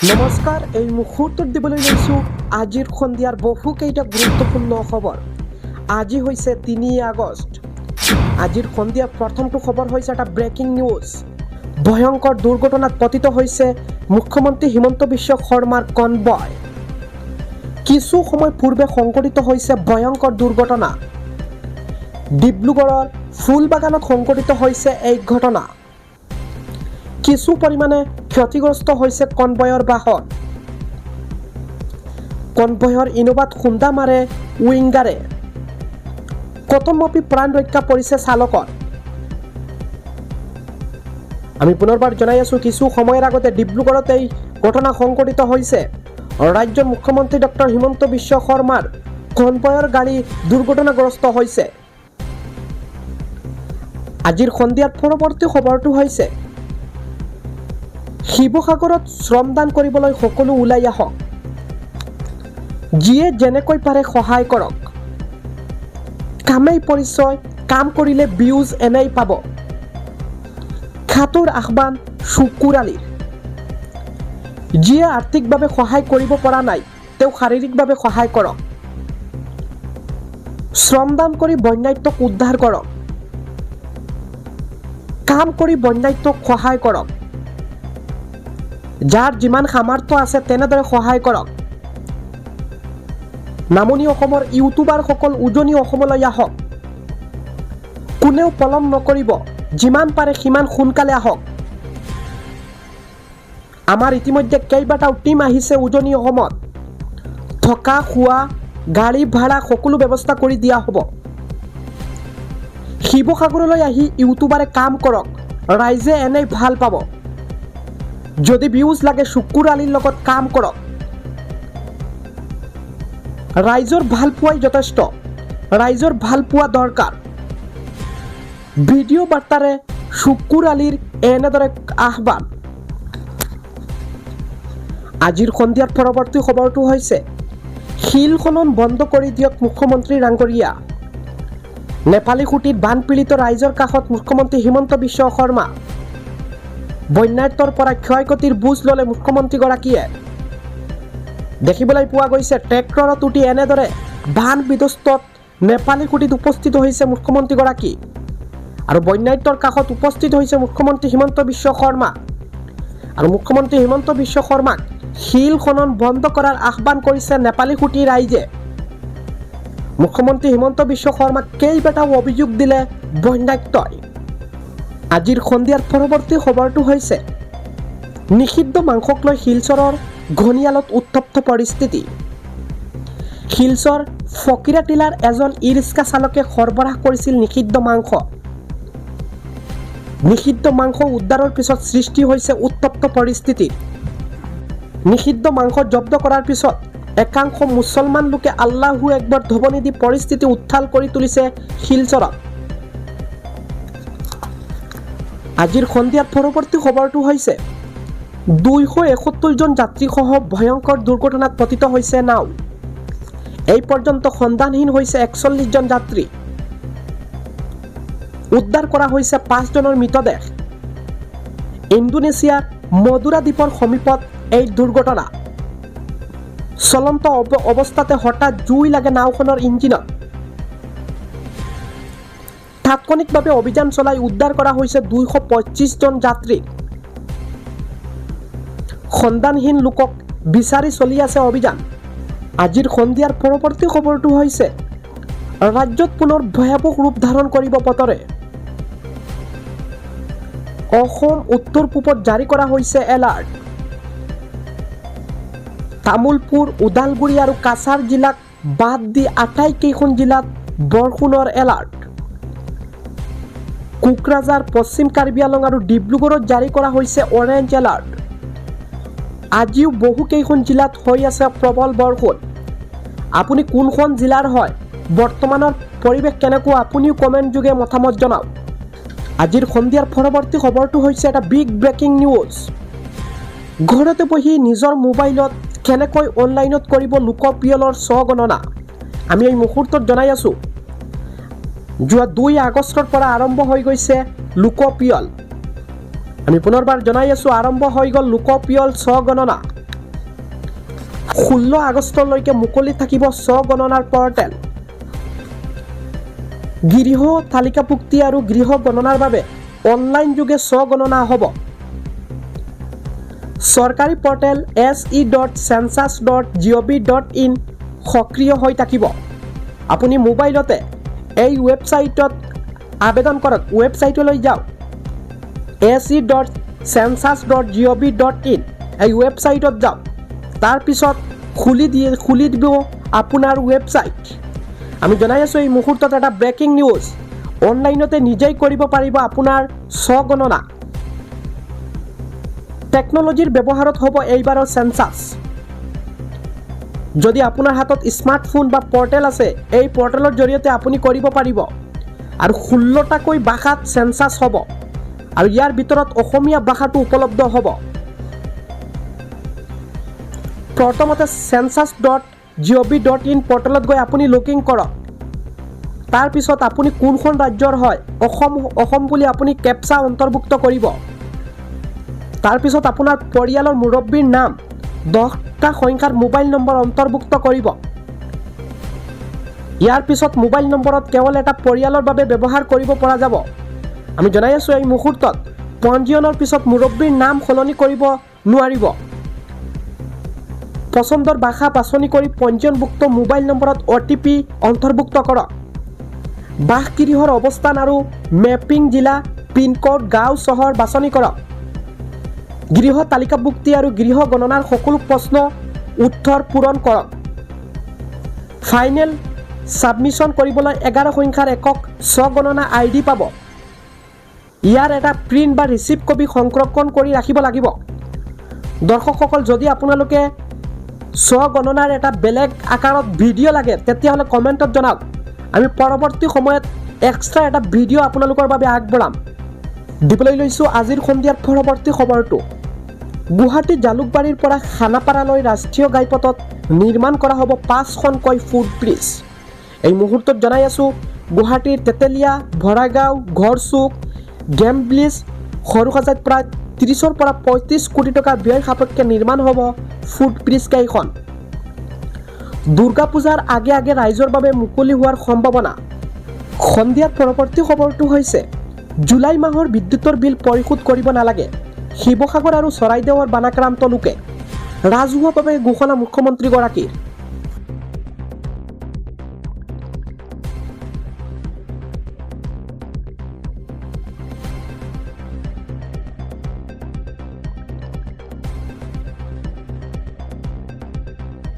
নমস্কাৰ, এই মুহূৰ্তত দিবলৈ লৈছোঁ আজিৰ সন্ধিয়াৰ বহুকেইটা গুৰুত্বপূৰ্ণ খবৰ। আজি হৈছে ৩ আগষ্ট। আজিৰ সন্ধিয়াৰ প্ৰথমটো খবৰ হৈছে এটা ব্ৰেকিং নিউজ। ভয়ংকৰ দুৰ্ঘটনাত পতিত হৈছে মুখ্যমন্ত্ৰী হিমন্ত বিশ্ব শৰ্মাৰ কনভয়। কিছু সময় পূৰ্বে সংঘটিত হৈছে ভয়ংকৰ দুৰ্ঘটনা। ডিব্ৰুগড়ৰ ফুলবাগানত সংঘটিত হৈছে এই ঘটনা। কিছু পৰিমাণে ক্ষতিগ্ৰস্ত হৈছে কনভয়ৰ বাহন। কনভয়ৰ ইনোভাত খুন্দা মাৰে উইংগাৰে। কটনমপি প্ৰাণ ৰক্ষা পৰিছে চালকৰ। আমি পুনৰবাৰ জনাই আছোঁ, কিছু সময়ৰ আগতে ডিব্ৰুগড়ত এই ঘটনা সংঘটিত হৈছে। ৰাজ্যৰ মুখ্যমন্ত্ৰী ডক্টৰ হিমন্ত বিশ্ব শৰ্মাৰ কনভয়ৰ গাড়ী দুৰ্ঘটনাগ্ৰস্ত হৈছে। আজিৰ সন্ধিয়াৰ পৰৱৰ্তী খবৰটো হৈছে শিৱসাগৰত শ্ৰমদান কৰিবলৈ সকলো ওলাই আহক। যিয়ে যেনেকৈ পাৰে সহায় কৰক। কামেই পৰিচয়, কাম কৰিলে বিউজ এনেই পাব। খাটোৰ আহ্বান শুকুৰ আলীৰ। যিয়ে আৰ্থিকভাৱে সহায় কৰিব পৰা নাই, তেওঁ শাৰীৰিকভাৱে সহায় কৰক। শ্ৰমদান কৰি বন্যাত্মক উদ্ধাৰ কৰক। কাম কৰি বন্যাত্মক সহায় কৰক। যাৰ যিমান সামৰ্থ্য আছে তেনেদৰে সহায় কৰক। নামনি অসমৰ ইউটিউবাৰসকল উজনি অসমলৈ আহক। কোনেও পলম নকৰিব, যিমান পাৰে সিমান সোনকালে আহক। আমাৰ ইতিমধ্যে কেইবাটাও টীম আহিছে উজনি অসমত। থকা খোৱা গাড়ী ভাড়া সকলো ব্যৱস্থা কৰি দিয়া হ'ব। শিৱসাগৰলৈ আহি ইউটিউবাৰে কাম কৰক, ৰাইজে এনেই ভাল পাব। যদি ভিউজ লাগে শুকুৰ আলীৰ লগত কাম কৰক। ৰাইজৰ ভাল পোৱাই যথেষ্ট। ৰাইজৰ ভাল পোৱা দৰকাৰ। ভিডিঅ' বাৰ্তাৰে শুকুৰ আলীৰ এনেদৰে আহ্বান। আজিৰ সন্ধিয়াৰ পৰৱৰ্তী খবৰটো হৈছে শিল খনন বন্ধ কৰি দিয়ক মুখ্যমন্ত্ৰী ডাঙৰীয়া। নেপালী খুঁটিত বানপীড়িত ৰাইজৰ কাষত মুখ্যমন্ত্ৰী হিমন্ত বিশ্ব শৰ্মা। বন্যাৰ্তৰ পৰা ক্ষয়ক্ষতিৰ বুজ ল'লে মুখ্যমন্ত্ৰীগৰাকীয়ে। দেখিবলৈ পোৱা গৈছে ট্ৰেক্টৰত উঠি এনেদৰে বান বিধ্বস্তত নেপালী খুঁটিত উপস্থিত হৈছে মুখ্যমন্ত্ৰীগৰাকী। আৰু বন্যাৰ্তৰ কাষত উপস্থিত হৈছে মুখ্যমন্ত্ৰী হিমন্ত বিশ্ব শৰ্মা। আৰু মুখ্যমন্ত্ৰী হিমন্ত বিশ্ব শৰ্মাক শিল খনন বন্ধ কৰাৰ আহ্বান কৰিছে নেপালী খুঁটিৰ ৰাইজে। মুখ্যমন্ত্ৰী হিমন্ত বিশ্ব শৰ্মাক কেইবাটাও অভিযোগ দিলে বন্যাৰ্তই। আজিৰ সন্ধিয়াৰ পৰৱৰ্তী খবৰটো হৈছে নিষিদ্ধ মাংসক লৈ শিলচৰৰ ঘনিয়ালত উত্তপ্ত পৰিস্থিতি। শিলচৰ ফকিৰাটিলাৰ এজন ই ৰিক্সা চালকে সৰবৰাহ কৰিছিল নিষিদ্ধ মাংস। নিষিদ্ধ মাংস উদ্ধাৰৰ পিছত সৃষ্টি হৈছে উত্তপ্ত পৰিস্থিতি। নিষিদ্ধ মাংস জব্দ কৰাৰ পিছত একাংশ মুছলমান লোকে আল্লাহু একবাৰ ধ্বনি দি পৰিস্থিতি উত্তাল কৰি তুলিছে শিলচৰত। আজিৰ সন্ধিয়াৰ পৰৱৰ্তী খবৰটো হৈছে 271 জন যাত্ৰীসহ ভয়ংকৰ দুৰ্ঘটনাত পতিত হৈছে নাও। এই পৰ্যন্ত সন্ধানহীন হৈছে 41 জন যাত্ৰী। উদ্ধাৰ কৰা হৈছে 5 জনৰ মৃতদেহ। ইণ্ডোনেছিয়াৰ মদুৰা দ্বীপৰ সমীপত এই দুৰ্ঘটনা। চলন্ত অৱস্থাতে হঠাৎ জুই লাগে নাওখনৰ ইঞ্জিনত। তাৎক্ষণিকভাৱে অভিযান চলাই উদ্ধাৰ কৰা হৈছে 225 জন যাত্ৰীক। সন্ধানহীন লোকক বিচাৰি চলি আছে অভিযান। আজিৰ সন্ধিয়াৰ পৰৱৰ্তী খবৰটো হৈছে ৰাজ্যত পুনৰ ভয়াৱহ ৰূপ ধাৰণ কৰিব বতৰে। অসম উত্তৰ পূবত জাৰি কৰা হৈছে এলাৰ্ট। তামুলপুৰ, ওদালগুৰি আৰু কাছাৰ জিলাক বাদ দি আটাইকেইখন জিলাত বৰষুণৰ এলাৰ্ট। কোকৰাঝাৰ, পশ্চিম কাৰ্বি আংলং আৰু ডিব্ৰুগড়ত জাৰি কৰা হৈছে অৰেঞ্জ এলাৰ্ট। আজিও বহুকেইখন জিলাত হৈ আছে প্ৰবল বৰষুণ। আপুনি কোনখন জিলাৰ হয়, বৰ্তমানৰ পৰিৱেশ কেনেকুৱা, আপুনিও কমেণ্ট যোগে মতামত জনাওক। আজিৰ সন্ধিয়াৰ পৰৱৰ্তী খবৰটো হৈছে এটা বিগ ব্ৰেকিং নিউজ। ঘৰতে বহি নিজৰ মোবাইলত কেনেকৈ অনলাইনত কৰিব লোকপিয়লৰ স্বগণনা। আমি এই মুহূৰ্তত জনাই আছোঁ, যোৱা 2 আগষ্টৰ পৰা আৰম্ভ হৈ গৈছে লোকপিয়ল। আমি পুনৰবাৰ জনাই আছোঁ, আৰম্ভ হৈ গ'ল লোকপিয়ল স্বগণনা। 16 আগষ্টলৈকে মুকলি থাকিব স্বগণনাৰ পৰ্টেল। গৃহ তালিকাভুক্তি আৰু গৃহ গণনাৰ বাবে অনলাইন যোগে স্বগণনা হ'ব। চৰকাৰী পৰ্টেল se.census.gov.in সক্ৰিয় হৈ থাকিব। আপুনি মোবাইলতে এই ৱেবছাইটত আবেদন কৰক। ৱেবছাইটলৈ যাওক se.census.gov.in এই ৱেবছাইটত যাওক। তাৰপিছত খুলি দিব আপোনাৰ ৱেবছাইট। আমি জনাই আছোঁ এই মুহূৰ্তত এটা ব্ৰেকিং নিউজ। অনলাইনতে নিজেই কৰিব পাৰিব আপোনাৰ স্বগণনা। টেকন'লজিৰ ব্যৱহাৰত হ'ব এইবাৰৰ চেনচাছ। যদি আপোনাৰ হাতত স্মাৰ্টফোন বা পৰ্টেল আছে, এই পৰ্টেলৰ জৰিয়তে আপুনি কৰিব পাৰিব। আৰু 16টাকৈ ভাষাত চেনচাছ হ'ব আৰু ইয়াৰ ভিতৰত অসমীয়া ভাষাটো উপলব্ধ হ'ব। প্ৰথমতে census.gov.in পৰ্টেলত গৈ আপুনি লগিন কৰক। তাৰপিছত আপুনি কোনখন ৰাজ্যৰ হয়, অসম বুলি আপুনি কেপচা অন্তৰ্ভুক্ত কৰিব। তাৰপিছত আপোনাৰ পৰিয়ালৰ মুৰব্বীৰ নাম 10টা সংখ্যাৰ মোবাইল নম্বৰ অন্তৰ্ভুক্ত কৰিব। ইয়াৰ পিছত মোবাইল নম্বৰত কেৱল এটা পৰিয়ালৰ বাবে ব্যৱহাৰ কৰিব পৰা যাব। আমি জনাই আছোঁ এই মুহূৰ্তত পঞ্জীয়নৰ পিছত মুৰব্বীৰ নাম সলনি কৰিব নোৱাৰিব। পচন্দৰ ভাষা বাছনি কৰি পঞ্জীয়নভুক্ত মোবাইল নম্বৰত OTP অন্তৰ্ভুক্ত কৰক। বাসগৃহৰ অৱস্থান আৰু মেপিং জিলা, পিনক'ড, গাঁও, চহৰ বাছনি কৰক। গৃহ তালিকাভুক্তি আৰু গৃহ গণনাৰ সকলো প্ৰশ্ন উত্তৰ পূৰণ কৰক। ফাইনেল ছাবমিশ্যন কৰিবলৈ 11 সংখ্যাৰ একক স্বগণনা ID পাব। ইয়াৰ এটা প্ৰিণ্ট বা ৰিচিপ্ট কপি সংৰক্ষণ কৰি ৰাখিব লাগিব। দৰ্শকসকল, যদি আপোনালোকে স্বগণনাৰ এটা বেলেগ আকাৰত ভিডিঅ' লাগে তেতিয়াহ'লে কমেণ্টত জনাওক। আমি পৰৱৰ্তী সময়ত এক্সট্ৰা এটা ভিডিঅ' আপোনালোকৰ বাবে আগবঢ়াম। দিবলৈ লৈছোঁ আজিৰ সন্ধিয়াৰ পৰৱৰ্তী খবৰটো। গুৱাহাটী জালুকবাৰীৰ পৰা খানাপাৰালৈ ৰাষ্ট্ৰীয় ঘাইপথত নিৰ্মাণ কৰা হ'ব 5খনকৈ ফুটব্ৰিজ। এই মুহূৰ্তত জনাই আছোঁ গুৱাহাটীৰ তেতেলীয়া, ভৰাগাঁও, ঘৰচুক, গেমব্ৰিজ, সৰুসজাইত প্ৰায় 30ৰ পৰা 35 কোটি টকা ব্যয় সাপেক্ষে নিৰ্মাণ হ'ব ফুটব্ৰিজ কেইখন। দুৰ্গা পূজাৰ আগে আগে ৰাইজৰ বাবে মুকলি হোৱাৰ সম্ভাৱনা। সন্ধিয়াৰ পৰৱৰ্তী খবৰটো হৈছে জুলাই মাহৰ বিদ্যুতৰ বিল পৰিশোধ কৰিব নালাগে। শিৱসাগৰ আৰু চৰাইদেউৰ বানাক্ৰান্ত লোকে ৰাজহুৱাভাৱে ঘোষণা মুখ্যমন্ত্ৰীগৰাকীৰ।